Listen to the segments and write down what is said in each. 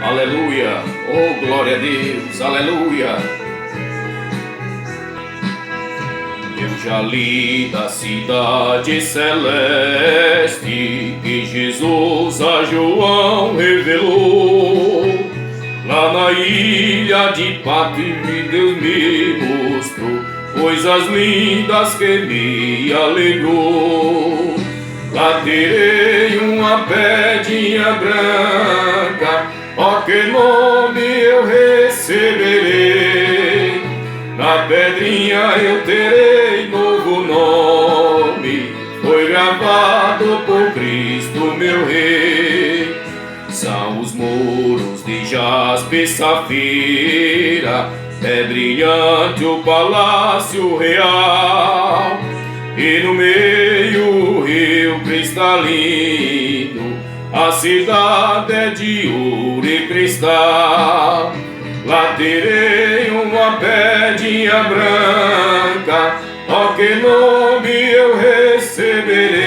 Aleluia, oh glória a Deus, aleluia. Eu já li da cidade celeste que Jesus a João revelou. Lá na ilha de Patmos Deus me mostrou coisas lindas que me alegrou. Lá terei uma pedrinha branca, ó que nome eu receberei. Na pedrinha eu terei novo nome, foi gravado por Cristo meu Rei. São os muros de jaspe e safira, é brilhante o palácio real, e no meio o rio cristalino, a cidade é de ouro e cristal. Lá terei uma pedrinha branca, ó que nome eu receberei.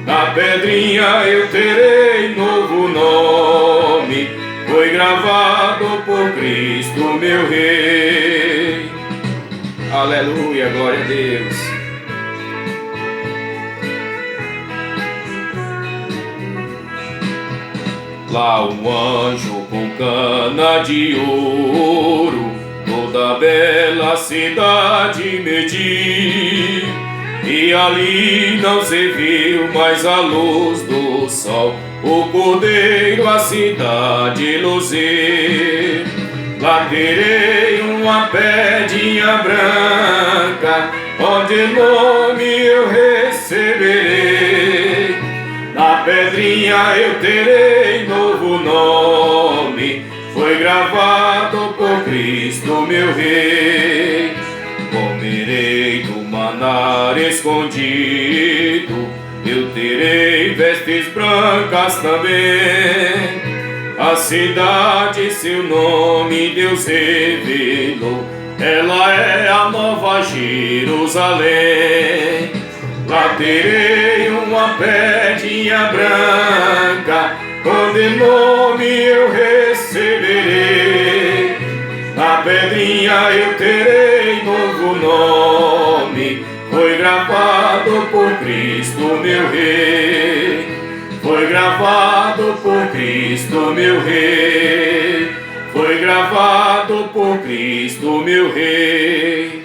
Na pedrinha eu terei novo nome, foi gravado por Cristo meu Rei. Aleluia, glória a Deus. Lá um anjo com cana de ouro toda a bela cidade mediu, e ali não se viu mais a luz do sol, o cordeiro a cidade luzir. Lá terei uma pedrinha branca, onde nome eu receberei. Na pedrinha eu terei novo nome, foi gravado por Cristo meu Rei. Comerei do maná escondido, eu terei vestes brancas também. A cidade, seu nome Deus revelou, ela é a nova Jerusalém. Lá terei uma pedrinha branca, onde nome eu receberei. Na pedrinha eu terei novo nome, foi gravado por Cristo meu Rei. Foi gravado por Cristo meu Rei. Foi gravado por Cristo meu Rei.